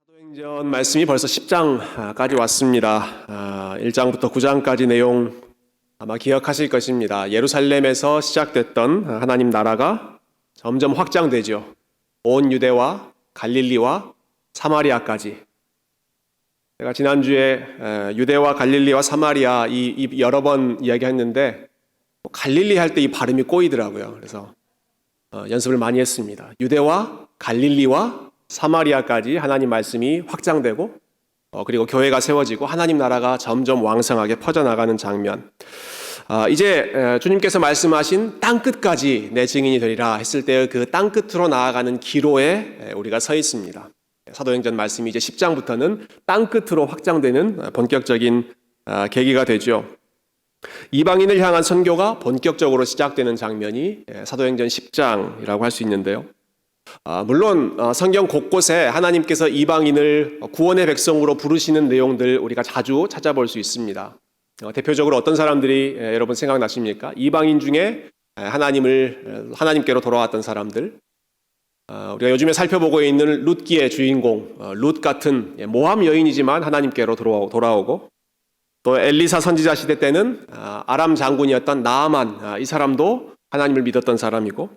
사도행전 말씀이 벌써 10장까지 왔습니다. 1장부터 9장까지 내용 아마 기억하실 것입니다. 예루살렘에서 시작됐던 하나님 나라가 점점 확장되죠. 온 유대와 갈릴리와 사마리아까지. 제가 지난주에 유대와 갈릴리와 사마리아 이 여러 번 이야기했는데 갈릴리 할 때 이 발음이 꼬이더라고요. 그래서 연습을 많이 했습니다. 유대와 갈릴리와 사마리아까지 하나님 말씀이 확장되고 그리고 교회가 세워지고 하나님 나라가 점점 왕성하게 퍼져나가는 장면. 이제 주님께서 말씀하신 땅끝까지 내 증인이 되리라 했을 때의 그 땅끝으로 나아가는 기로에 우리가 서 있습니다. 사도행전 말씀이 이제 10장부터는 땅끝으로 확장되는 본격적인 계기가 되죠. 이방인을 향한 선교가 본격적으로 시작되는 장면이 사도행전 10장이라고 할 수 있는데요. 물론 성경 곳곳에 하나님께서 이방인을 구원의 백성으로 부르시는 내용들 우리가 자주 찾아볼 수 있습니다. 대표적으로 어떤 사람들이 여러분 생각나십니까? 이방인 중에 하나님께로 돌아왔던 사람들, 우리가 요즘에 살펴보고 있는 룻기의 주인공 룻 같은 모함 여인이지만 하나님께로 돌아오고, 또 엘리사 선지자 시대 때는 아람 장군이었던 나아만, 이 사람도 하나님을 믿었던 사람이고,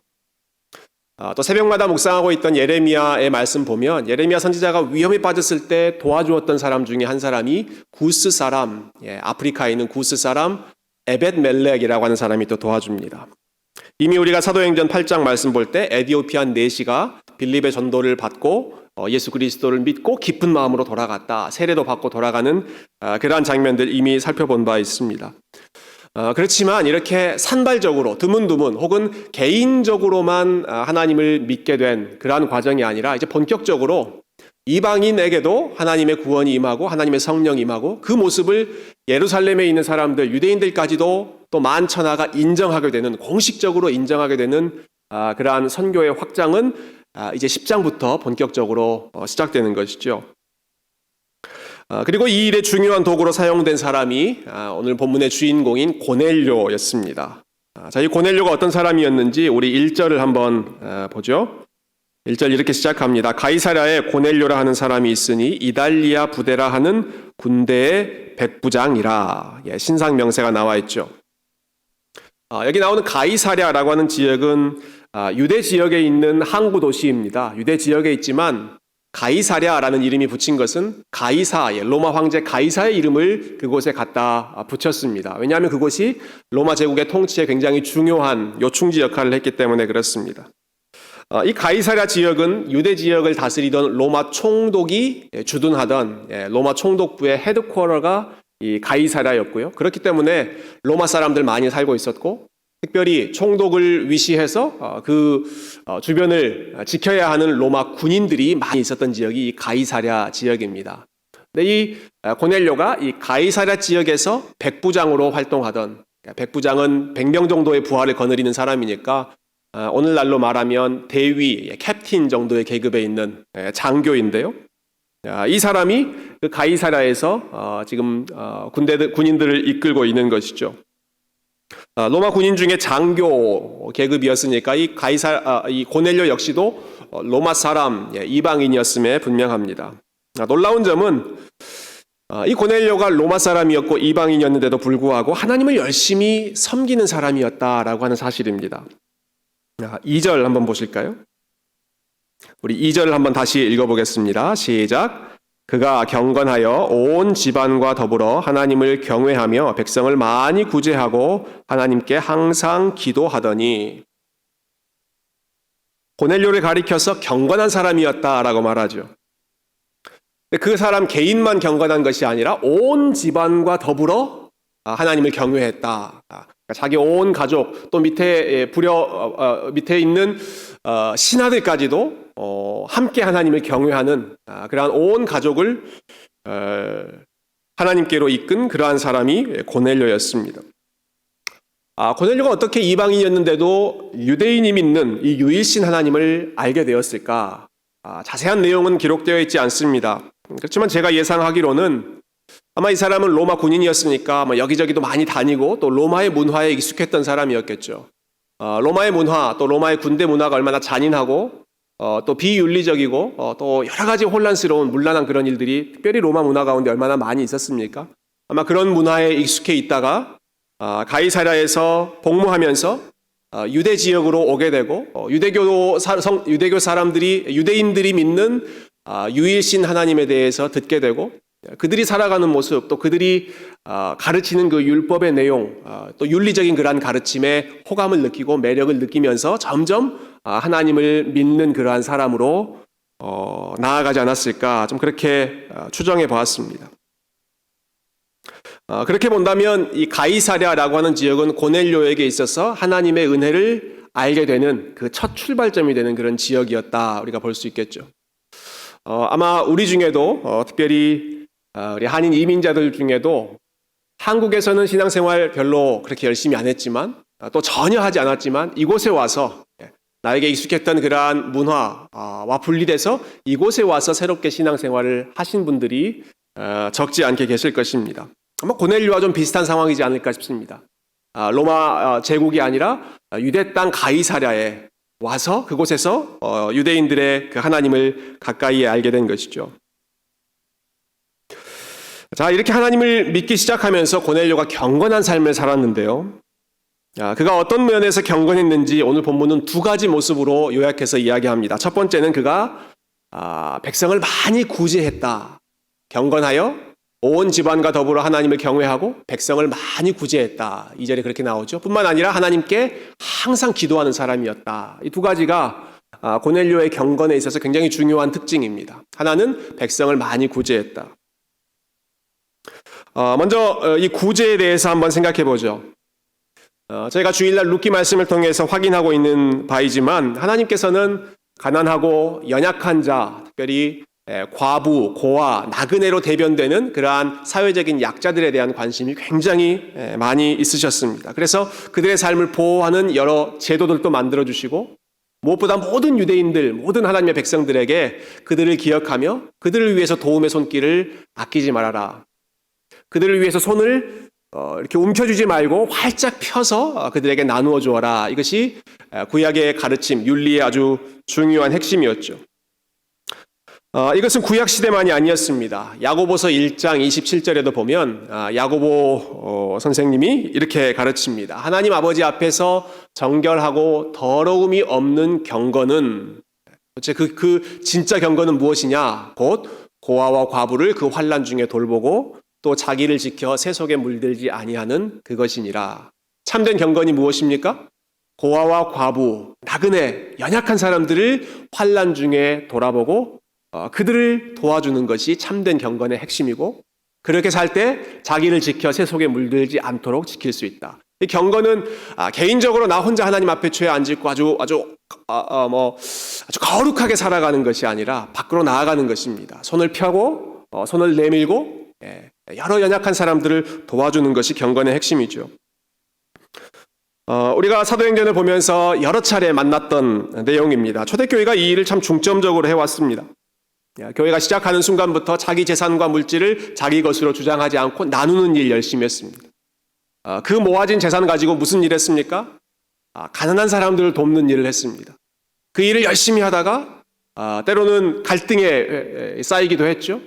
또 새벽마다 묵상하고 있던 예레미야의 말씀 보면 예레미야 선지자가 위험에 빠졌을 때 도와주었던 사람 중에 한 사람이 구스 사람, 아프리카에 있는 구스 사람 에벳멜렉이라고 하는 사람이 또 도와줍니다. 이미 우리가 사도행전 8장 말씀 볼 때 에디오피안 내시가 빌립의 전도를 받고 예수 그리스도를 믿고 기쁜 마음으로 돌아갔다, 세례도 받고 돌아가는 그러한 장면들 이미 살펴본 바 있습니다. 그렇지만 이렇게 산발적으로 드문드문 혹은 개인적으로만 하나님을 믿게 된 그러한 과정이 아니라 이제 본격적으로 이방인에게도 하나님의 구원이 임하고 하나님의 성령이 임하고 그 모습을 예루살렘에 있는 사람들, 유대인들까지도 또 만천하가 인정하게 되는, 공식적으로 인정하게 되는 그러한 선교의 확장은 이제 10장부터 본격적으로 시작되는 것이죠. 그리고 이 일의 중요한 도구로 사용된 사람이 오늘 본문의 주인공인 고넬료였습니다. 자, 이 고넬료가 어떤 사람이었는지 우리 1절을 한번 보죠. 1절 이렇게 시작합니다. 가이사랴에 고넬료라 하는 사람이 있으니 이달리아 부대라 하는 군대의 백부장이라. 신상 명세가 나와 있죠. 여기 나오는 가이사랴라고 하는 지역은 유대 지역에 있는 항구 도시입니다. 유대 지역에 있지만 가이사랴라는 이름이 붙인 것은 로마 황제 가이사의 이름을 그곳에 갖다 붙였습니다. 왜냐하면 그곳이 로마 제국의 통치에 굉장히 중요한 요충지 역할을 했기 때문에 그렇습니다. 이 가이사랴 지역은 유대 지역을 다스리던 로마 총독이 주둔하던 로마 총독부의 헤드쿼터가 이 가이사랴였고요. 그렇기 때문에 로마 사람들 많이 살고 있었고, 특별히 총독을 위시해서 그 주변을 지켜야 하는 로마 군인들이 많이 있었던 지역이 이 가이사랴 지역입니다. 근데 이 고넬료가 이 가이사랴 지역에서 백부장으로 활동하던, 백부장은 100명 정도의 부하를 거느리는 사람이니까 오늘날로 말하면 대위, 캡틴 정도의 계급에 있는 장교인데요. 이 사람이 그 가이사랴에서 지금 군인들을 이끌고 있는 것이죠. 로마 군인 중에 장교 계급이었으니까 이 고넬료 역시도 로마 사람, 이방인이었음에 분명합니다. 놀라운 점은 이 고넬료가 로마 사람이었고 이방인이었는데도 불구하고 하나님을 열심히 섬기는 사람이었다라고 하는 사실입니다. 2절 한번 보실까요? 우리 2절을 한번 다시 읽어보겠습니다. 시작. 그가 경건하여 온 집안과 더불어 하나님을 경외하며 백성을 많이 구제하고 하나님께 항상 기도하더니. 고넬료를 가리켜서 경건한 사람이었다라고 말하죠. 그 사람 개인만 경건한 것이 아니라 온 집안과 더불어 하나님을 경외했다. 자기 온 가족, 또 밑에 있는 신하들까지도 함께 하나님을 경외하는 그러한 온 가족을 하나님께로 이끈 그러한 사람이 고넬료였습니다. 고넬료가 어떻게 이방인이었는데도 유대인이 믿는 이 유일신 하나님을 알게 되었을까? 자세한 내용은 기록되어 있지 않습니다. 그렇지만 제가 예상하기로는 아마 이 사람은 로마 군인이었으니까 여기저기도 많이 다니고 또 로마의 문화에 익숙했던 사람이었겠죠. 로마의 문화, 또 로마의 군대 문화가 얼마나 잔인하고 또 비윤리적이고 또 여러 가지 혼란스러운 문란한 그런 일들이 특별히 로마 문화 가운데 얼마나 많이 있었습니까? 아마 그런 문화에 익숙해 있다가 가이사랴에서 복무하면서 유대 지역으로 오게 되고 유대교 사람들이 유대인들이 믿는 유일신 하나님에 대해서 듣게 되고 그들이 살아가는 모습 또 그들이 가르치는 그 율법의 내용 또 윤리적인 그러한 가르침에 호감을 느끼고 매력을 느끼면서 점점 하나님을 믿는 그러한 사람으로 나아가지 않았을까 좀 그렇게 추정해 보았습니다. 그렇게 본다면 이 가이사랴라고 하는 지역은 고넬료에게 있어서 하나님의 은혜를 알게 되는 그 첫 출발점이 되는 그런 지역이었다 우리가 볼 수 있겠죠. 아마 우리 중에도 특별히 우리 한인 이민자들 중에도 한국에서는 신앙생활 별로 그렇게 열심히 안 했지만 또 전혀 하지 않았지만 이곳에 와서 나에게 익숙했던 그러한 문화와 분리돼서 이곳에 와서 새롭게 신앙생활을 하신 분들이 적지 않게 계실 것입니다. 아마 고넬료와 좀 비슷한 상황이지 않을까 싶습니다. 로마 제국이 아니라 유대 땅 가이사랴에 와서 그곳에서 유대인들의 그 하나님을 가까이 알게 된 것이죠. 자, 이렇게 하나님을 믿기 시작하면서 고넬료가 경건한 삶을 살았는데요. 그가 어떤 면에서 경건했는지 오늘 본문은 두 가지 모습으로 요약해서 이야기합니다. 첫 번째는 그가 백성을 많이 구제했다. 경건하여 온 집안과 더불어 하나님을 경외하고 백성을 많이 구제했다. 2절에 그렇게 나오죠. 뿐만 아니라 하나님께 항상 기도하는 사람이었다. 이 두 가지가 고넬료의 경건에 있어서 굉장히 중요한 특징입니다. 하나는 백성을 많이 구제했다. 먼저 이 구제에 대해서 한번 생각해 보죠. 저희가 주일날 룻기 말씀을 통해서 확인하고 있는 바이지만 하나님께서는 가난하고 연약한 자, 특별히 과부, 고아, 나그네로 대변되는 그러한 사회적인 약자들에 대한 관심이 굉장히 많이 있으셨습니다. 그래서 그들의 삶을 보호하는 여러 제도들도 만들어주시고 무엇보다 모든 유대인들, 모든 하나님의 백성들에게 그들을 기억하며 그들을 위해서 도움의 손길을 아끼지 말아라. 그들을 위해서 손을 이렇게 움켜쥐지 말고 활짝 펴서 그들에게 나누어 주어라. 이것이 구약의 가르침, 윤리의 아주 중요한 핵심이었죠. 이것은 구약 시대만이 아니었습니다. 야고보서 1장 27절에도 보면 야고보 선생님이 이렇게 가르칩니다. 하나님 아버지 앞에서 정결하고 더러움이 없는 경건은 도대체 그 진짜 경건은 무엇이냐? 곧 고아와 과부를 그 환난 중에 돌보고 또 자기를 지켜 세속에 물들지 아니하는 그것이니라. 참된 경건이 무엇입니까? 고아와 과부, 나그네, 연약한 사람들을 환난 중에 돌아보고 그들을 도와주는 것이 참된 경건의 핵심이고 그렇게 살 때 자기를 지켜 세속에 물들지 않도록 지킬 수 있다. 이 경건은 개인적으로 나 혼자 하나님 앞에 죄 안 짓고 아주 거룩하게 살아가는 것이 아니라 밖으로 나아가는 것입니다. 손을 펴고 손을 내밀고 여러 연약한 사람들을 도와주는 것이 경건의 핵심이죠. 우리가 사도행전을 보면서 여러 차례 만났던 내용입니다. 초대교회가 이 일을 참 중점적으로 해왔습니다. 교회가 시작하는 순간부터 자기 재산과 물질을 자기 것으로 주장하지 않고 나누는 일 열심히 했습니다. 그 모아진 재산 가지고 무슨 일 했습니까? 가난한 사람들을 돕는 일을 했습니다. 그 일을 열심히 하다가 때로는 갈등에 쌓이기도 했죠.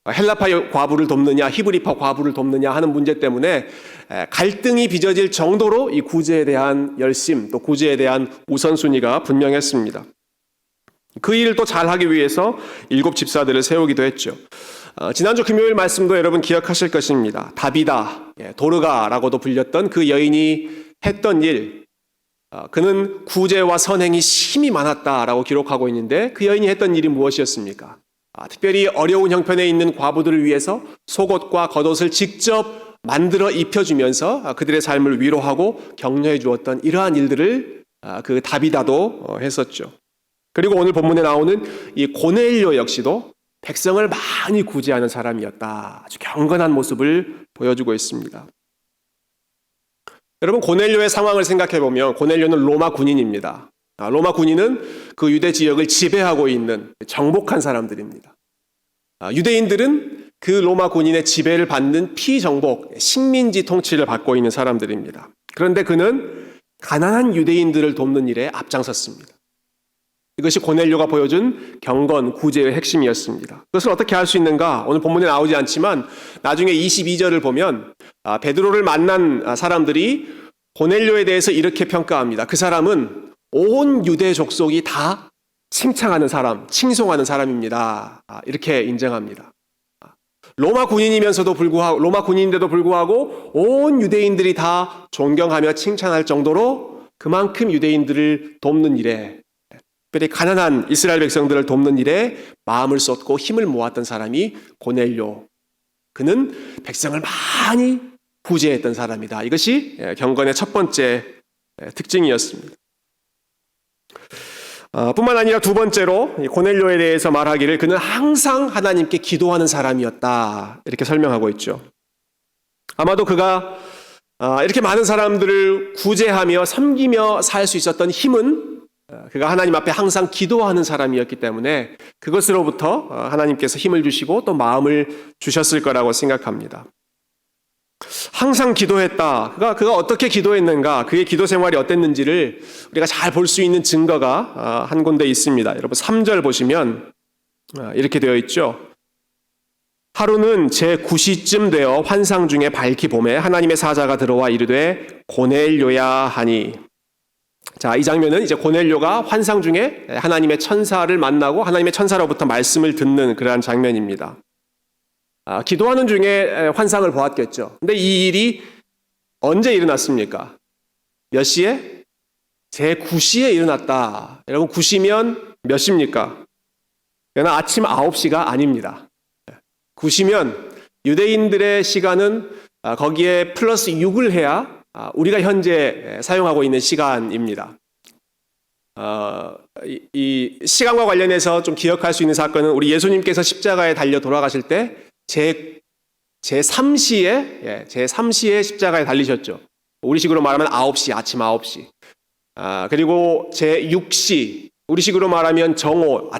헬라파 과부를 돕느냐 히브리파 과부를 돕느냐 하는 문제 때문에 갈등이 빚어질 정도로 이 구제에 대한 열심 또 구제에 대한 우선순위가 분명했습니다. 그 일을 또 잘하기 위해서 7 집사들을 세우기도 했죠. 지난주 금요일 말씀도 여러분 기억하실 것입니다. 다비다, 도르가라고도 불렸던 그 여인이 했던 일, 그는 구제와 선행이 심히 많았다라고 기록하고 있는데 그 여인이 했던 일이 무엇이었습니까? 특별히 어려운 형편에 있는 과부들을 위해서 속옷과 겉옷을 직접 만들어 입혀주면서 그들의 삶을 위로하고 격려해 주었던 이러한 일들을 그 다비다도 했었죠. 그리고 오늘 본문에 나오는 이 고넬료 역시도 백성을 많이 구제하는 사람이었다. 아주 경건한 모습을 보여주고 있습니다. 여러분 고넬료의 상황을 생각해 보면 고넬료는 로마 군인입니다. 로마 군인은 그 유대 지역을 지배하고 있는 정복한 사람들입니다. 유대인들은 그 로마 군인의 지배를 받는 피정복, 식민지 통치를 받고 있는 사람들입니다. 그런데 그는 가난한 유대인들을 돕는 일에 앞장섰습니다. 이것이 고넬료가 보여준 경건, 구제의 핵심이었습니다. 그것을 어떻게 할 수 있는가? 오늘 본문에 나오지 않지만 나중에 22절을 보면 베드로를 만난 사람들이 고넬료에 대해서 이렇게 평가합니다. 그 사람은 온 유대 족속이 다 칭찬하는 사람, 칭송하는 사람입니다. 이렇게 인정합니다. 로마 군인인데도 불구하고 온 유대인들이 다 존경하며 칭찬할 정도로 그만큼 유대인들을 돕는 일에, 특별히 가난한 이스라엘 백성들을 돕는 일에 마음을 쏟고 힘을 모았던 사람이 고넬료. 그는 백성을 많이 구제했던 사람이다. 이것이 경건의 첫 번째 특징이었습니다. 뿐만 아니라 두 번째로 고넬료에 대해서 말하기를 그는 항상 하나님께 기도하는 사람이었다. 이렇게 설명하고 있죠. 아마도 그가 이렇게 많은 사람들을 구제하며 섬기며 살 수 있었던 힘은 그가 하나님 앞에 항상 기도하는 사람이었기 때문에 그것으로부터 하나님께서 힘을 주시고 또 마음을 주셨을 거라고 생각합니다. 항상 기도했다. 그가 어떻게 기도했는가, 그의 기도 생활이 어땠는지를 우리가 잘 볼 수 있는 증거가 한 군데 있습니다. 여러분 3절 보시면 이렇게 되어 있죠. 하루는 제9시쯤 되어 환상 중에 밝히 봄에 하나님의 사자가 들어와 이르되 고넬료야 하니. 자, 이 장면은 이제 고넬료가 환상 중에 하나님의 천사를 만나고 하나님의 천사로부터 말씀을 듣는 그러한 장면입니다. 기도하는 중에 환상을 보았겠죠. 근데 이 일이 언제 일어났습니까? 몇 시에? 제9시에 일어났다. 여러분 9시면 몇 시입니까? 그러나 아침 9시가 아닙니다. 9시면 유대인들의 시간은 거기에 플러스 6을 해야 우리가 현재 사용하고 있는 시간입니다. 이 시간과 관련해서 좀 기억할 수 있는 사건은 우리 예수님께서 십자가에 달려 돌아가실 때 제3시에 십자가에 달리셨죠. 우리식으로 말하면 9시, 아침 9시. 그리고 제6시, 우리식으로 말하면 정오,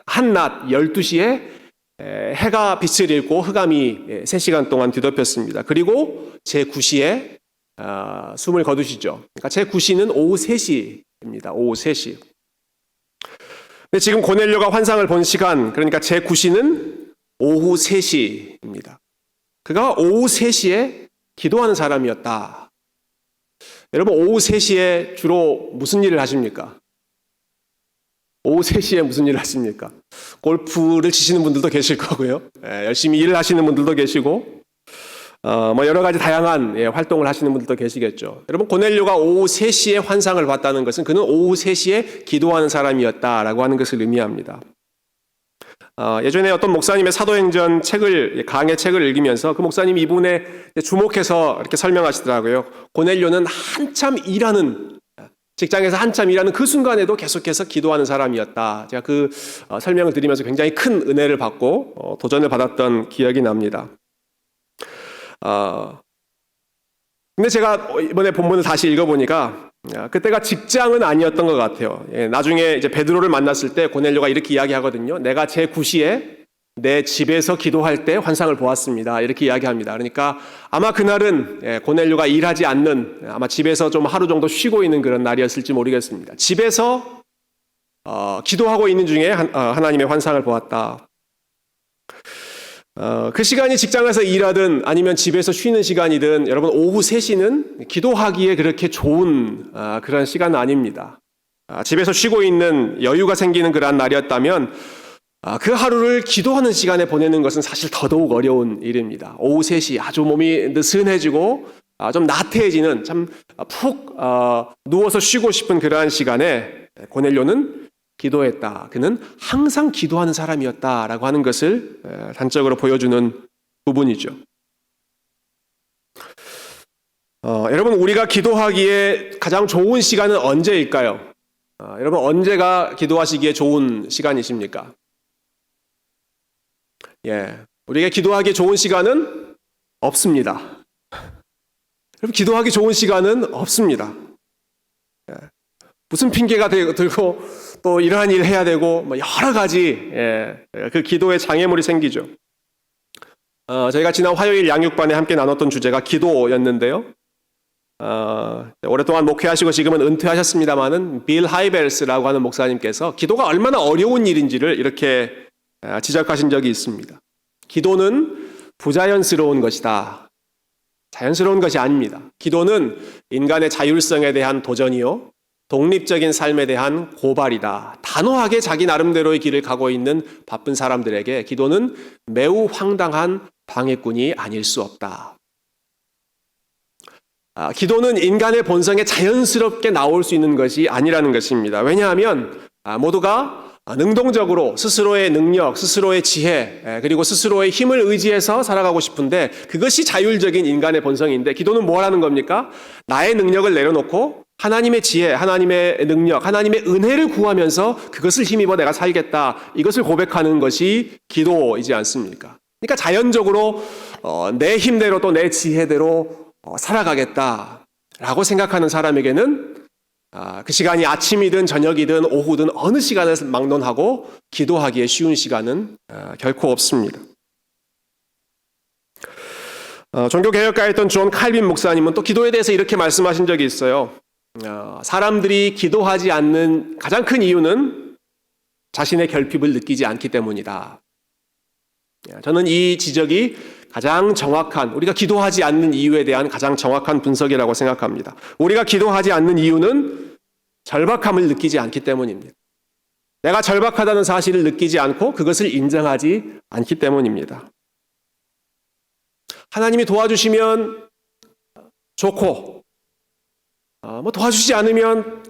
한낮 12시에 해가 빛을 잃고 흑암이 3시간 동안 뒤덮였습니다. 그리고 제9시에 숨을 거두시죠. 그러니까 제9시는 오후 3시입니다. 오후 3시. 근데 지금 고넬료가 환상을 본 시간, 그러니까 제9시는 오후 3시입니다. 그가 오후 3시에 기도하는 사람이었다. 여러분 오후 3시에 주로 무슨 일을 하십니까? 오후 3시에 무슨 일을 하십니까? 골프를 치시는 분들도 계실 거고요. 열심히 일을 하시는 분들도 계시고 여러 가지 다양한 활동을 하시는 분들도 계시겠죠. 여러분 고넬료가 오후 3시에 환상을 봤다는 것은 그는 오후 3시에 기도하는 사람이었다라고 하는 것을 의미합니다. 예전에 어떤 목사님의 사도행전 강의 책을 읽으면서 그 목사님이 이분에 주목해서 이렇게 설명하시더라고요. 고넬료는 직장에서 한참 일하는 그 순간에도 계속해서 기도하는 사람이었다. 제가 그 설명을 드리면서 굉장히 큰 은혜를 받고 도전을 받았던 기억이 납니다. 근데 제가 이번에 본문을 다시 읽어보니까 그때가 직장은 아니었던 것 같아요. 나중에 이제 베드로를 만났을 때 고넬료가 이렇게 이야기하거든요. 내가 제9시에 내 집에서 기도할 때 환상을 보았습니다. 이렇게 이야기합니다. 그러니까 아마 그날은 고넬료가 일하지 않는 아마 집에서 좀 하루 정도 쉬고 있는 그런 날이었을지 모르겠습니다. 집에서 기도하고 있는 중에 하나님의 환상을 보았다. 그 시간이 직장에서 일하든 아니면 집에서 쉬는 시간이든 여러분 오후 3시는 기도하기에 그렇게 좋은 그런 시간은 아닙니다. 집에서 쉬고 있는 여유가 생기는 그러한 날이었다면 그 하루를 기도하는 시간에 보내는 것은 사실 더더욱 어려운 일입니다. 오후 3시 아주 몸이 느슨해지고 좀 나태해지는 참 푹 누워서 쉬고 싶은 그러한 시간에 고넬료는 기도했다. 그는 항상 기도하는 사람이었다라고 하는 것을 단적으로 보여주는 부분이죠. 여러분 우리가 기도하기에 가장 좋은 시간은 언제일까요? 여러분 언제가 기도하시기에 좋은 시간이십니까? 우리가 기도하기에 좋은 시간은 없습니다. 여러분 기도하기 좋은 시간은 없습니다. 무슨 핑계가 들고 또 이러한 일을 해야 되고 여러 가지 그 기도에 장애물이 생기죠. 저희가 지난 화요일 양육반에 함께 나눴던 주제가 기도였는데요. 오랫동안 목회하시고 지금은 은퇴하셨습니다마는 빌 하이벨스라고 하는 목사님께서 기도가 얼마나 어려운 일인지를 이렇게 지적하신 적이 있습니다. 기도는 부자연스러운 것이다. 자연스러운 것이 아닙니다. 기도는 인간의 자율성에 대한 도전이요, 독립적인 삶에 대한 고발이다. 단호하게 자기 나름대로의 길을 가고 있는 바쁜 사람들에게 기도는 매우 황당한 방해꾼이 아닐 수 없다. 기도는 인간의 본성에 자연스럽게 나올 수 있는 것이 아니라는 것입니다. 왜냐하면 모두가 능동적으로 스스로의 능력, 스스로의 지혜, 그리고 스스로의 힘을 의지해서 살아가고 싶은데 그것이 자율적인 인간의 본성인데 기도는 뭘 하는 겁니까? 나의 능력을 내려놓고 하나님의 지혜, 하나님의 능력, 하나님의 은혜를 구하면서 그것을 힘입어 내가 살겠다. 이것을 고백하는 것이 기도이지 않습니까? 그러니까 자연적으로 내 힘대로 또 내 지혜대로 살아가겠다라고 생각하는 사람에게는 그 시간이 아침이든 저녁이든 오후든 어느 시간을 막론하고 기도하기에 쉬운 시간은 결코 없습니다. 종교개혁가였던 존 칼빈 목사님은 또 기도에 대해서 이렇게 말씀하신 적이 있어요. 사람들이 기도하지 않는 가장 큰 이유는 자신의 결핍을 느끼지 않기 때문이다. 저는 이 지적이 가장 정확한, 우리가 기도하지 않는 이유에 대한 가장 정확한 분석이라고 생각합니다. 우리가 기도하지 않는 이유는 절박함을 느끼지 않기 때문입니다. 내가 절박하다는 사실을 느끼지 않고 그것을 인정하지 않기 때문입니다. 하나님이 도와주시면 좋고, 도와주지 않으면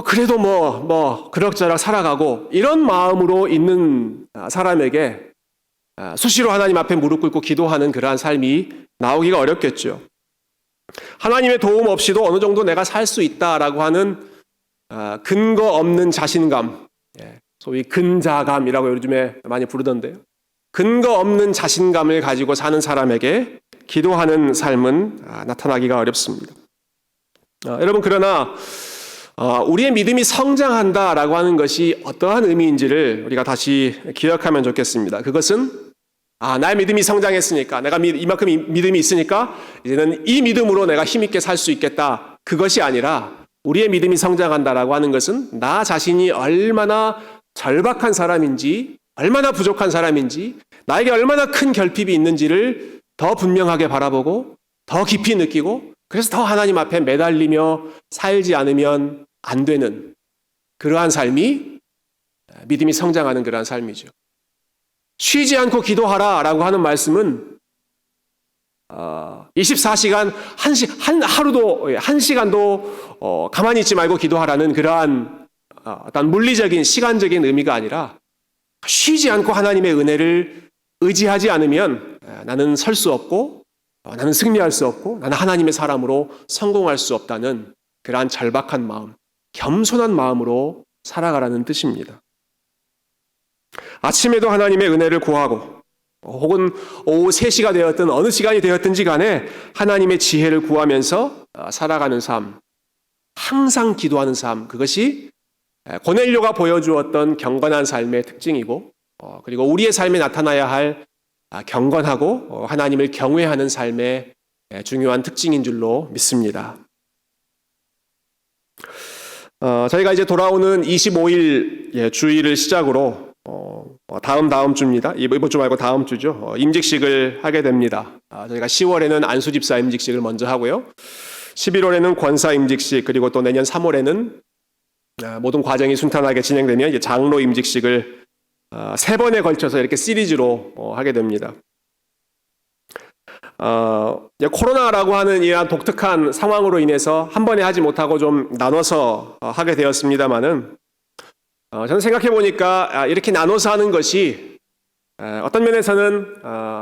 그래도 그럭저럭 살아가고 이런 마음으로 있는 사람에게 수시로 하나님 앞에 무릎 꿇고 기도하는 그러한 삶이 나오기가 어렵겠죠. 하나님의 도움 없이도 어느 정도 내가 살 수 있다라고 하는 근거 없는 자신감, 소위 근자감이라고 요즘에 많이 부르던데요. 근거 없는 자신감을 가지고 사는 사람에게 기도하는 삶은 나타나기가 어렵습니다. 여러분, 그러나 우리의 믿음이 성장한다라고 하는 것이 어떠한 의미인지를 우리가 다시 기억하면 좋겠습니다. 그것은 나의 믿음이 성장했으니까, 내가 이만큼 믿음이 있으니까 이제는 이 믿음으로 내가 힘있게 살 수 있겠다. 그것이 아니라 우리의 믿음이 성장한다라고 하는 것은 나 자신이 얼마나 절박한 사람인지, 얼마나 부족한 사람인지, 나에게 얼마나 큰 결핍이 있는지를 더 분명하게 바라보고 더 깊이 느끼고, 그래서 더 하나님 앞에 매달리며 살지 않으면 안 되는 그러한 삶이 믿음이 성장하는 그러한 삶이죠. 쉬지 않고 기도하라라고 하는 말씀은 24시간 하루도 한 시간도 가만히 있지 말고 기도하라는 그러한 어떤 물리적인 시간적인 의미가 아니라 쉬지 않고 하나님의 은혜를 의지하지 않으면 나는 설 수 없고 나는 승리할 수 없고 나는 하나님의 사람으로 성공할 수 없다는 그러한 절박한 마음, 겸손한 마음으로 살아가라는 뜻입니다. 아침에도 하나님의 은혜를 구하고 혹은 오후 3시가 되었든 어느 시간이 되었든지 간에 하나님의 지혜를 구하면서 살아가는 삶, 항상 기도하는 삶, 그것이 고넬료가 보여주었던 경건한 삶의 특징이고 그리고 우리의 삶에 나타나야 할 경건하고 하나님을 경외하는 삶의 중요한 특징인 줄로 믿습니다. 저희가 이제 돌아오는 25일 주일을 시작으로 다음 주입니다. 이번 주 말고 다음 주죠. 임직식을 하게 됩니다. 저희가 10월에는 안수집사 임직식을 먼저 하고요. 11월에는 권사 임직식, 그리고 또 내년 3월에는 모든 과정이 순탄하게 진행되면 이제 장로 임직식을 3번에 걸쳐서 이렇게 시리즈로 하게 됩니다. 코로나라고 하는 이러한 독특한 상황으로 인해서 한 번에 하지 못하고 좀 나눠서 하게 되었습니다만은 저는 생각해 보니까 이렇게 나눠서 하는 것이 어떤 면에서는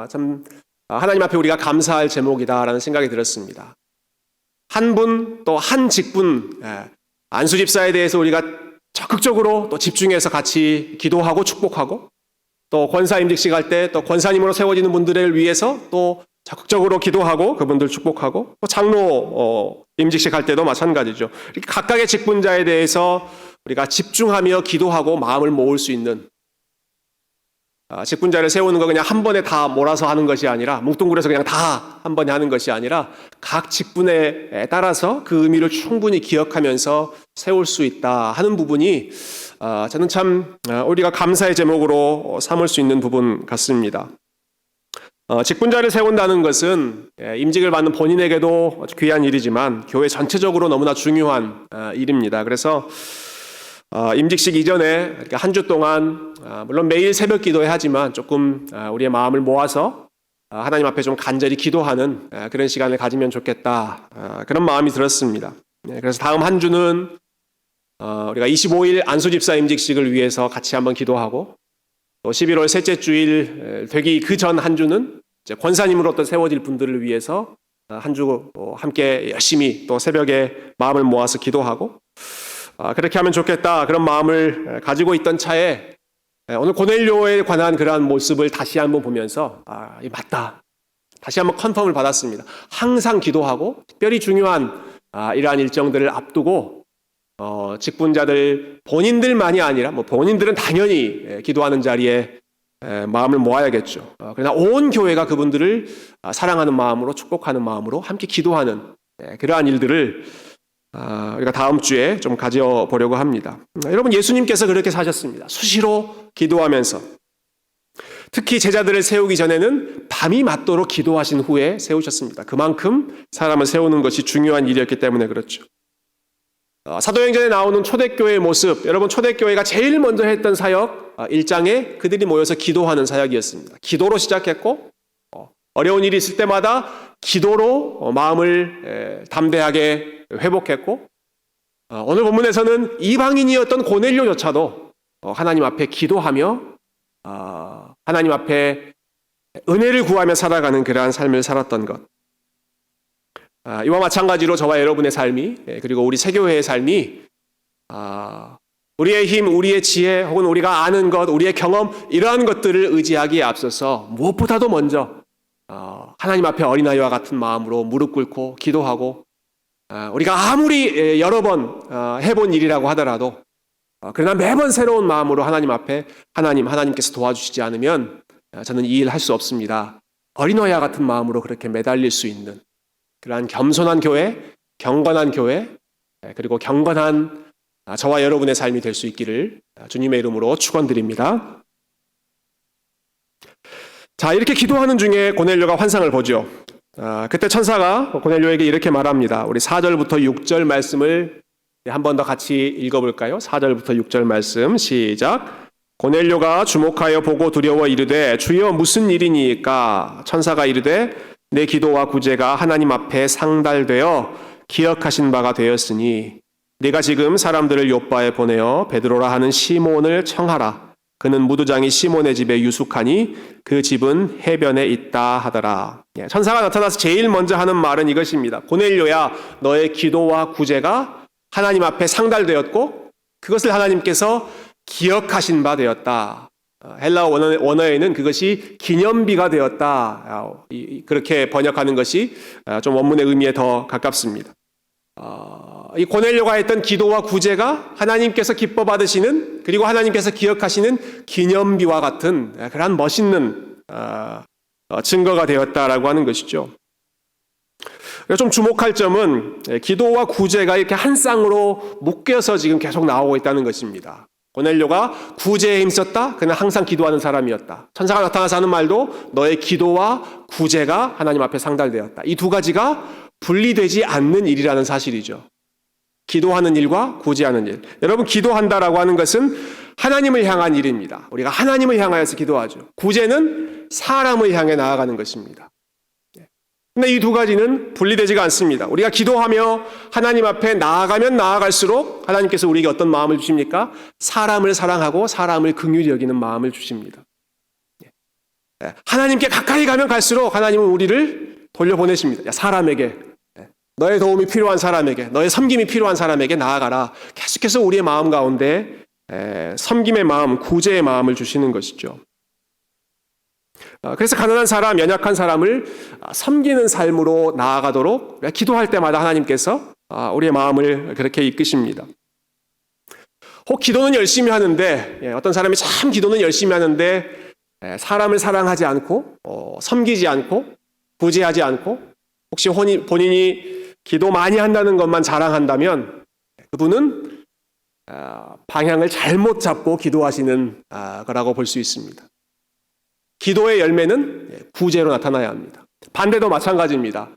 참 하나님 앞에 우리가 감사할 제목이다라는 생각이 들었습니다. 한 분 또 한 직분 안수집사에 대해서 우리가 적극적으로 또 집중해서 같이 기도하고 축복하고 또 권사 임직식 할 때 또 권사님으로 세워지는 분들을 위해서 또 적극적으로 기도하고 그분들 축복하고 또 장로 임직식 할 때도 마찬가지죠. 이렇게 각각의 직분자에 대해서 우리가 집중하며 기도하고 마음을 모을 수 있는 직분자를 세우는 거 그냥 한 번에 다 몰아서 하는 것이 아니라 뭉뚱그려서 그냥 다 한 번에 하는 것이 아니라 각 직분에 따라서 그 의미를 충분히 기억하면서 세울 수 있다 하는 부분이 저는 참 우리가 감사의 제목으로 삼을 수 있는 부분 같습니다. 직분자를 세운다는 것은 임직을 받는 본인에게도 귀한 일이지만 교회 전체적으로 너무나 중요한 일입니다. 그래서 임직식 이전에 한 주 동안 물론 매일 새벽 기도해야 하지만 조금 우리의 마음을 모아서 하나님 앞에 좀 간절히 기도하는 그런 시간을 가지면 좋겠다, 그런 마음이 들었습니다. 그래서 다음 한 주는 우리가 25일 안수집사 임직식을 위해서 같이 한번 기도하고, 또 11월 셋째 주일 되기 그 전 한 주는 이제 권사님으로부터 세워질 분들을 위해서 한 주 함께 열심히 또 새벽에 마음을 모아서 기도하고, 그렇게 하면 좋겠다 그런 마음을 가지고 있던 차에 오늘 고넬료에 관한 그러한 모습을 다시 한번 보면서 맞다, 다시 한번 컨펌을 받았습니다. 항상 기도하고 특별히 중요한 이러한 일정들을 앞두고 직분자들 본인들만이 아니라 본인들은 당연히 기도하는 자리에 마음을 모아야겠죠. 그러나 온 교회가 그분들을 사랑하는 마음으로, 축복하는 마음으로 함께 기도하는 그러한 일들을 우리가 다음 주에 좀 가져보려고 합니다. 여러분, 예수님께서 그렇게 사셨습니다. 수시로 기도하면서, 특히 제자들을 세우기 전에는 밤이 맞도록 기도하신 후에 세우셨습니다. 그만큼 사람을 세우는 것이 중요한 일이었기 때문에 그렇죠. 사도행전에 나오는 초대교회의 모습, 여러분, 초대교회가 제일 먼저 했던 사역 1장에 그들이 모여서 기도하는 사역이었습니다. 기도로 시작했고, 어려운 일이 있을 때마다 기도로 마음을 담대하게 회복했고, 오늘 본문에서는 이방인이었던 고넬료조차도 하나님 앞에 기도하며 하나님 앞에 은혜를 구하며 살아가는 그러한 삶을 살았던 것, 이와 마찬가지로 저와 여러분의 삶이, 그리고 우리 새교회의 삶이 우리의 힘, 우리의 지혜, 혹은 우리가 아는 것, 우리의 경험, 이러한 것들을 의지하기에 앞서서 무엇보다도 먼저 하나님 앞에 어린아이와 같은 마음으로 무릎 꿇고 기도하고, 우리가 아무리 여러 번 해본 일이라고 하더라도 그러나 매번 새로운 마음으로 하나님 앞에 하나님께서 도와주시지 않으면 저는 이 일 할 수 없습니다, 어린아이와 같은 마음으로 그렇게 매달릴 수 있는 그러한 겸손한 교회, 경건한 교회, 그리고 경건한 저와 여러분의 삶이 될 수 있기를 주님의 이름으로 축원드립니다. 자, 이렇게 기도하는 중에 고넬료가 환상을 보죠. 그때 천사가 고넬료에게 이렇게 말합니다. 우리 4절부터 6절 말씀을 한 번 더 같이 읽어볼까요? 4절부터 6절 말씀 시작. 고넬료가 주목하여 보고 두려워 이르되 주여 무슨 일이니까? 천사가 이르되 내 기도와 구제가 하나님 앞에 상달되어 기억하신 바가 되었으니 네가 지금 사람들을 요바에 보내어 베드로라 하는 시몬을 청하라. 그는 무두장이 시몬의 집에 유숙하니 그 집은 해변에 있다 하더라. 천사가 나타나서 제일 먼저 하는 말은 이것입니다. 고넬료야, 너의 기도와 구제가 하나님 앞에 상달되었고 그것을 하나님께서 기억하신 바 되었다. 헬라어 원어에는 그것이 기념비가 되었다, 그렇게 번역하는 것이 좀 원문의 의미에 더 가깝습니다. 이 고넬료가 했던 기도와 구제가 하나님께서 기뻐 받으시는, 그리고 하나님께서 기억하시는 기념비와 같은 그러한 멋있는 증거가 되었다라고 하는 것이죠. 좀 주목할 점은 기도와 구제가 이렇게 한 쌍으로 묶여서 지금 계속 나오고 있다는 것입니다. 고넬료가 구제에 힘썼다. 그는 항상 기도하는 사람이었다. 천사가 나타나서 하는 말도 너의 기도와 구제가 하나님 앞에 상달되었다. 이 두 가지가 분리되지 않는 일이라는 사실이죠. 기도하는 일과 구제하는 일. 여러분, 기도한다라고 하는 것은 하나님을 향한 일입니다. 우리가 하나님을 향하여서 기도하죠. 구제는 사람을 향해 나아가는 것입니다. 근데 이 두 가지는 분리되지가 않습니다. 우리가 기도하며 하나님 앞에 나아가면 나아갈수록 하나님께서 우리에게 어떤 마음을 주십니까? 사람을 사랑하고 사람을 긍휼히 여기는 마음을 주십니다. 하나님께 가까이 가면 갈수록 하나님은 우리를 돌려보내십니다. 사람에게, 너의 도움이 필요한 사람에게, 너의 섬김이 필요한 사람에게 나아가라. 계속해서 우리의 마음 가운데 섬김의 마음, 구제의 마음을 주시는 것이죠. 그래서 가난한 사람, 연약한 사람을 섬기는 삶으로 나아가도록 기도할 때마다 하나님께서 우리의 마음을 그렇게 이끄십니다. 혹 기도는 열심히 하는데, 어떤 사람이 참 기도는 열심히 하는데 사람을 사랑하지 않고 섬기지 않고 구제하지 않고 혹시 본인이 기도 많이 한다는 것만 자랑한다면 그분은 방향을 잘못 잡고 기도하시는 거라고 볼 수 있습니다. 기도의 열매는 구제로 나타나야 합니다. 반대도 마찬가지입니다.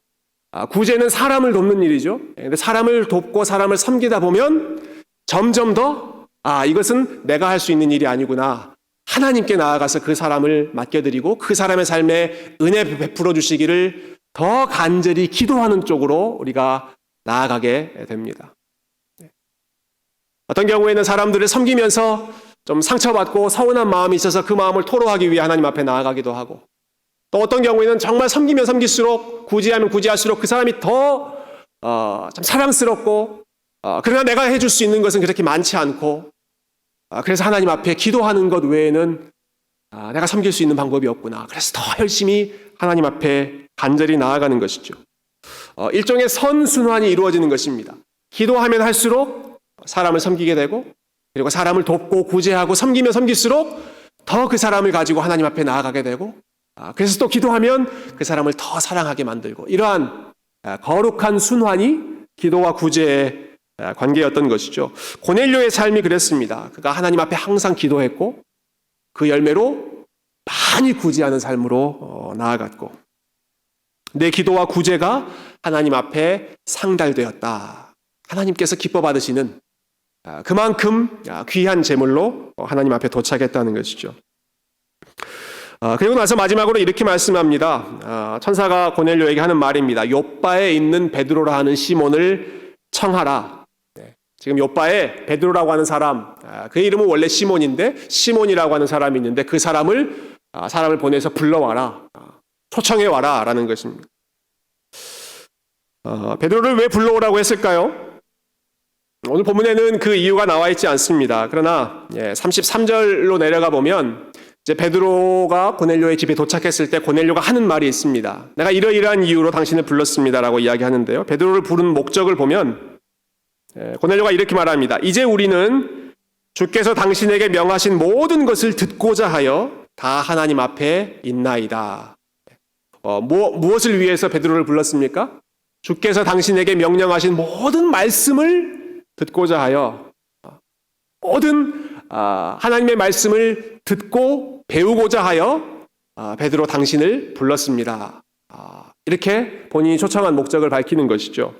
구제는 사람을 돕는 일이죠. 근데 사람을 돕고 사람을 섬기다 보면 점점 더 이것은 내가 할 수 있는 일이 아니구나. 하나님께 나아가서 그 사람을 맡겨드리고 그 사람의 삶에 은혜 베풀어 주시기를 더 간절히 기도하는 쪽으로 우리가 나아가게 됩니다. 어떤 경우에는 사람들을 섬기면서 좀 상처받고 서운한 마음이 있어서 그 마음을 토로하기 위해 하나님 앞에 나아가기도 하고, 또 어떤 경우에는 정말 섬기면 섬길수록 구제하면 구제할수록 그 사람이 더 참 사랑스럽고 그러나 내가 해줄 수 있는 것은 그렇게 많지 않고 그래서 하나님 앞에 기도하는 것 외에는 내가 섬길 수 있는 방법이 없구나. 그래서 더 열심히 하나님 앞에 간절히 나아가는 것이죠. 일종의 선순환이 이루어지는 것입니다. 기도하면 할수록 사람을 섬기게 되고 그리고 사람을 돕고 구제하고 섬기면 섬길수록 더 그 사람을 가지고 하나님 앞에 나아가게 되고 그래서 또 기도하면 그 사람을 더 사랑하게 만들고 이러한 거룩한 순환이 기도와 구제의 관계였던 것이죠. 고넬료의 삶이 그랬습니다. 그가 하나님 앞에 항상 기도했고 그 열매로 많이 구제하는 삶으로 나아갔고 내 기도와 구제가 하나님 앞에 상달되었다. 하나님께서 기뻐 받으시는 그만큼 귀한 제물로 하나님 앞에 도착했다는 것이죠. 그리고 나서 마지막으로 이렇게 말씀합니다. 천사가 고넬료에게 하는 말입니다. 욥바에 있는 베드로라 하는 시몬을 청하라. 지금 욥바에 베드로라고 하는 사람, 그의 이름은 원래 시몬인데 시몬이라고 하는 사람이 있는데 그 사람을 보내서 불러와라. 초청해와라 라는 것입니다. 베드로를 왜 불러오라고 했을까요? 오늘 본문에는 그 이유가 나와 있지 않습니다. 그러나 33절로 내려가 보면 이제 베드로가 고넬료의 집에 도착했을 때 고넬료가 하는 말이 있습니다. 내가 이러이러한 이유로 당신을 불렀습니다라고 이야기하는데요. 베드로를 부른 목적을 보면 고넬료가 이렇게 말합니다. 이제 우리는 주께서 당신에게 명하신 모든 것을 듣고자 하여 다 하나님 앞에 있나이다. 무엇을 위해서 베드로를 불렀습니까? 주께서 당신에게 명령하신 모든 말씀을 듣고자 하여 모든 하나님의 말씀을 듣고 배우고자 하여 베드로 당신을 불렀습니다. 이렇게 본인이 초청한 목적을 밝히는 것이죠.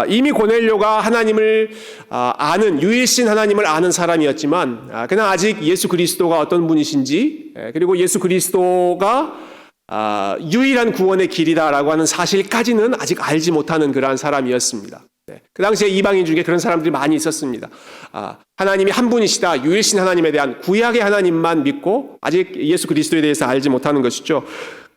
이미 고넬료가 하나님을 아는 유일신 하나님을 아는 사람이었지만 그냥 아직 예수 그리스도가 어떤 분이신지 그리고 예수 그리스도가 유일한 구원의 길이다라고 하는 사실까지는 아직 알지 못하는 그러한 사람이었습니다. 그 당시에 이방인 중에 그런 사람들이 많이 있었습니다. 하나님이 한 분이시다, 유일신 하나님에 대한 구약의 하나님만 믿고 아직 예수 그리스도에 대해서 알지 못하는 것이죠.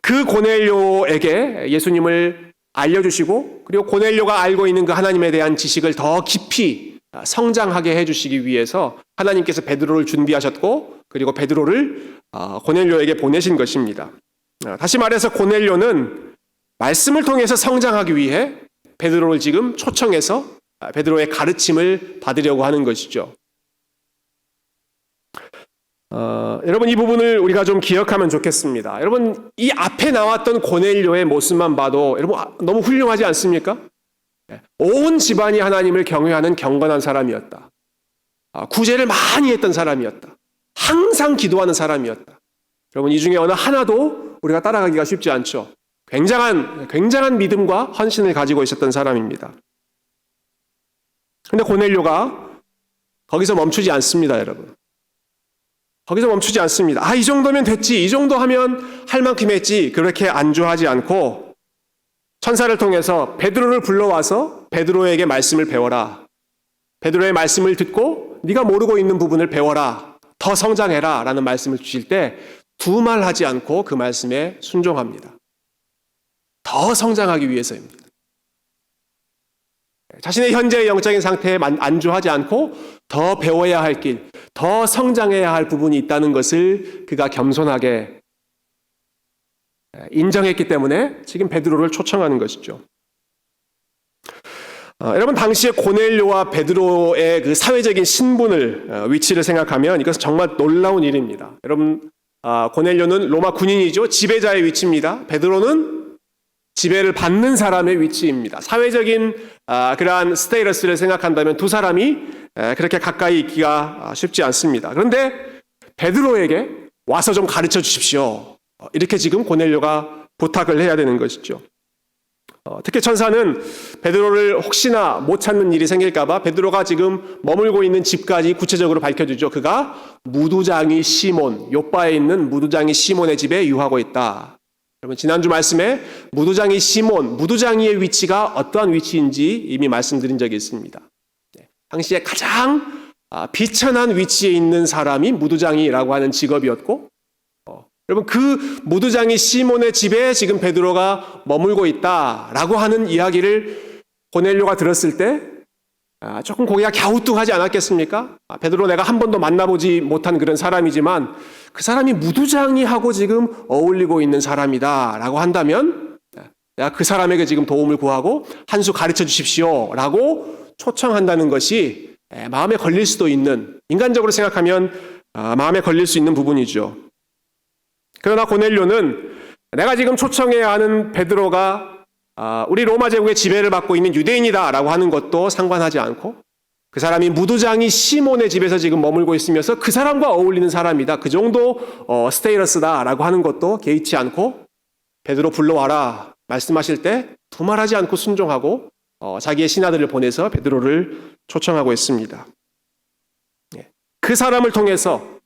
그 고넬료에게 예수님을 알려주시고 그리고 고넬료가 알고 있는 그 하나님에 대한 지식을 더 깊이 성장하게 해주시기 위해서 하나님께서 베드로를 준비하셨고 그리고 베드로를 고넬료에게 보내신 것입니다. 다시 말해서 고넬료는 말씀을 통해서 성장하기 위해 베드로를 지금 초청해서 베드로의 가르침을 받으려고 하는 것이죠. 여러분 이 부분을 우리가 좀 기억하면 좋겠습니다. 여러분 이 앞에 나왔던 고넬료의 모습만 봐도 여러분 너무 훌륭하지 않습니까? 온 집안이 하나님을 경외하는 경건한 사람이었다. 구제를 많이 했던 사람이었다. 항상 기도하는 사람이었다. 여러분 이 중에 어느 하나도 우리가 따라가기가 쉽지 않죠. 굉장한 믿음과 헌신을 가지고 있었던 사람입니다. 그런데 고넬료가 거기서 멈추지 않습니다, 여러분. 거기서 멈추지 않습니다. 이 정도면 됐지, 이 정도 하면 할 만큼 했지, 그렇게 안주하지 않고 천사를 통해서 베드로를 불러와서 베드로에게 말씀을 배워라. 베드로의 말씀을 듣고 네가 모르고 있는 부분을 배워라. 더 성장해라 라는 말씀을 주실 때 두말하지 않고 그 말씀에 순종합니다. 더 성장하기 위해서입니다. 자신의 현재의 영적인 상태에 안주하지 않고 더 배워야 할 길, 더 성장해야 할 부분이 있다는 것을 그가 겸손하게 인정했기 때문에 지금 베드로를 초청하는 것이죠. 여러분 당시에 고넬료와 베드로의 그 사회적인 신분을 위치를 생각하면 이것은 정말 놀라운 일입니다. 여러분 고넬료는 로마 군인이죠. 지배자의 위치입니다. 베드로는 지배를 받는 사람의 위치입니다. 사회적인 그러한 스테이러스를 생각한다면 두 사람이 그렇게 가까이 있기가 쉽지 않습니다. 그런데 베드로에게 와서 좀 가르쳐 주십시오. 이렇게 지금 고넬료가 부탁을 해야 되는 것이죠. 특히 천사는 베드로를 혹시나 못 찾는 일이 생길까봐 베드로가 지금 머물고 있는 집까지 구체적으로 밝혀주죠. 그가 무두장이 시몬, 요바에 있는 무두장이 시몬의 집에 유하고 있다. 여러분 지난주 말씀에 무두장이 시몬, 무두장이의 위치가 어떠한 위치인지 이미 말씀드린 적이 있습니다. 당시에 가장 비천한 위치에 있는 사람이 무두장이라고 하는 직업이었고, 여러분 그 무두장이 시몬의 집에 지금 베드로가 머물고 있다라고 하는 이야기를 고넬료가 들었을 때 조금 고개가 갸우뚱하지 않았겠습니까? 베드로 내가 한 번도 만나보지 못한 그런 사람이지만 그 사람이 무두장이하고 지금 어울리고 있는 사람이다라고 한다면 내가 그 사람에게 지금 도움을 구하고 한 수 가르쳐 주십시오라고 초청한다는 것이 마음에 걸릴 수도 있는, 인간적으로 생각하면 마음에 걸릴 수 있는 부분이죠. 그러나 고넬료는 내가 지금 초청해야 하는 베드로가 우리 로마 제국의 지배를 받고 있는 유대인이다라고 하는 것도 상관하지 않고, 그 사람이 무두장이 시몬의 집에서 지금 머물고 있으면서 그 사람과 어울리는 사람이다, 그 정도 스테이러스다라고 하는 것도 개의치 않고 베드로 불러와라 말씀하실 때 두말하지 않고 순종하고 자기의 신하들을 보내서 베드로를 초청하고 있습니다. 그 사람을 통해서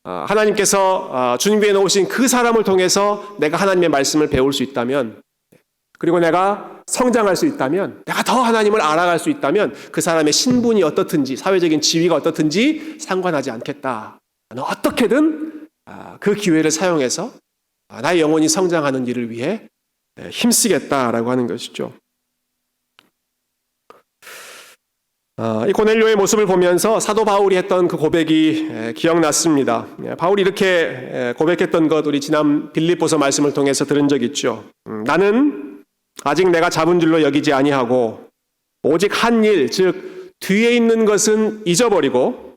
하나님께서 준비해 놓으신 그 사람을 통해서 내가 하나님의 말씀을 배울 수 있다면, 그리고 내가 성장할 수 있다면, 내가 더 하나님을 알아갈 수 있다면 그 사람의 신분이 어떻든지 사회적인 지위가 어떻든지 상관하지 않겠다. 나는 어떻게든 그 기회를 사용해서 나의 영혼이 성장하는 일을 위해 힘쓰겠다라고 하는 것이죠. 이 고넬료의 모습을 보면서 사도 바울이 했던 그 고백이 기억났습니다. 바울이 이렇게 고백했던 것 우리 지난 빌립보서 말씀을 통해서 들은 적 있죠. 나는 아직 내가 잡은 줄로 여기지 아니하고 오직 한 일, 즉 뒤에 있는 것은 잊어버리고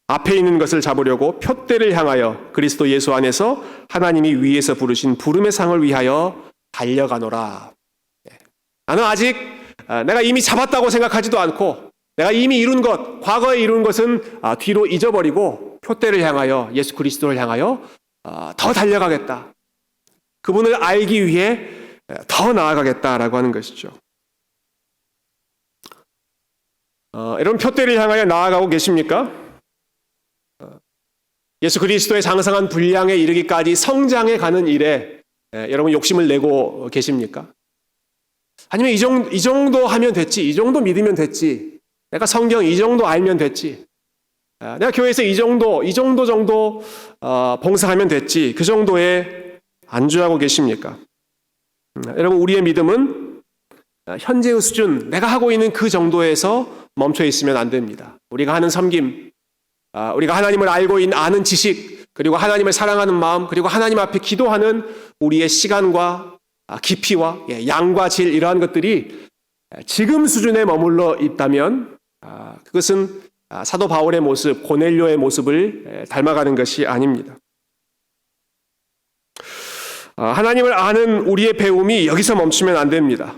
앞에 있는 것을 잡으려고 표대를 향하여 그리스도 예수 안에서 하나님이 위에서 부르신 부름의 상을 위하여 달려가노라. 나는 아직 내가 이미 잡았다고 생각하지도 않고 내가 이미 이룬 것, 과거에 이룬 것은 뒤로 잊어버리고 표대를 향하여, 예수 그리스도를 향하여 더 달려가겠다. 그분을 알기 위해 더 나아가겠다라고 하는 것이죠. 여러분 표대를 향하여 나아가고 계십니까? 예수 그리스도의 장성한 분량에 이르기까지 성장해 가는 일에 여러분 욕심을 내고 계십니까? 아니면 이 정도 하면 됐지, 이 정도 믿으면 됐지, 내가 성경 이 정도 알면 됐지, 내가 교회에서 이 정도 봉사하면 됐지, 그 정도에 안주하고 계십니까? 여러분 우리의 믿음은 현재의 수준, 내가 하고 있는 그 정도에서 멈춰 있으면 안 됩니다. 우리가 하는 섬김, 우리가 하나님을 알고 있는 아는 지식, 그리고 하나님을 사랑하는 마음, 그리고 하나님 앞에 기도하는 우리의 시간과 깊이와 양과 질, 이러한 것들이 지금 수준에 머물러 있다면 그것은 사도 바울의 모습, 고넬료의 모습을 닮아가는 것이 아닙니다. 하나님을 아는 우리의 배움이 여기서 멈추면 안 됩니다.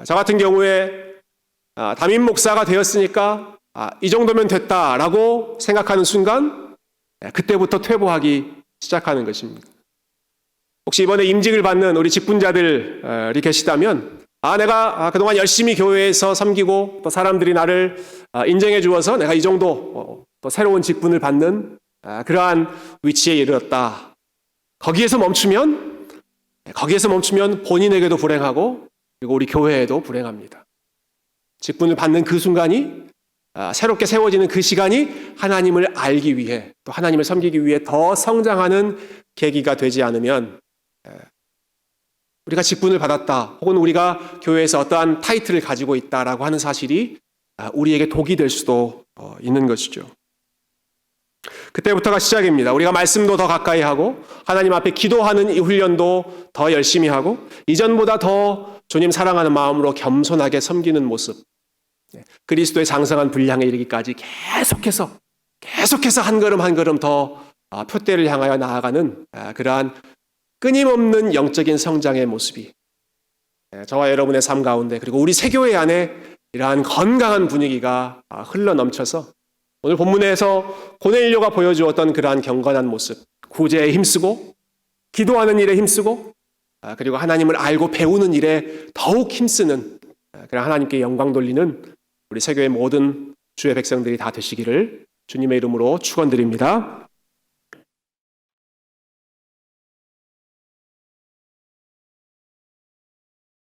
저 같은 경우에 담임 목사가 되었으니까 이 정도면 됐다라고 생각하는 순간 그때부터 퇴보하기 시작하는 것입니다. 혹시 이번에 임직을 받는 우리 직분자들이 계시다면 내가 그동안 열심히 교회에서 섬기고 또 사람들이 나를 인정해 주어서 내가 이 정도 또 새로운 직분을 받는 그러한 위치에 이르렀다. 거기에서 멈추면 본인에게도 불행하고 그리고 우리 교회에도 불행합니다. 직분을 받는 그 순간이, 새롭게 세워지는 그 시간이 하나님을 알기 위해, 또 하나님을 섬기기 위해 더 성장하는 계기가 되지 않으면 우리가 직분을 받았다, 혹은 우리가 교회에서 어떠한 타이틀을 가지고 있다라고 하는 사실이 우리에게 독이 될 수도 있는 것이죠. 그때부터가 시작입니다. 우리가 말씀도 더 가까이 하고 하나님 앞에 기도하는 이 훈련도 더 열심히 하고 이전보다 더 주님 사랑하는 마음으로 겸손하게 섬기는 모습, 그리스도의 장성한 분량에 이르기까지 계속해서 계속해서 한 걸음 한 걸음 더 표대를 향하여 나아가는 그러한 끊임없는 영적인 성장의 모습이 저와 여러분의 삶 가운데 그리고 우리 세교회 안에 이러한 건강한 분위기가 흘러 넘쳐서 오늘 본문에서 고넬료가 보여주었던 그러한 경건한 모습, 구제에 힘쓰고 기도하는 일에 힘쓰고 그리고 하나님을 알고 배우는 일에 더욱 힘쓰는 그런 하나님께 영광 돌리는 우리 세교의 모든 주의 백성들이 다 되시기를 주님의 이름으로 축원드립니다.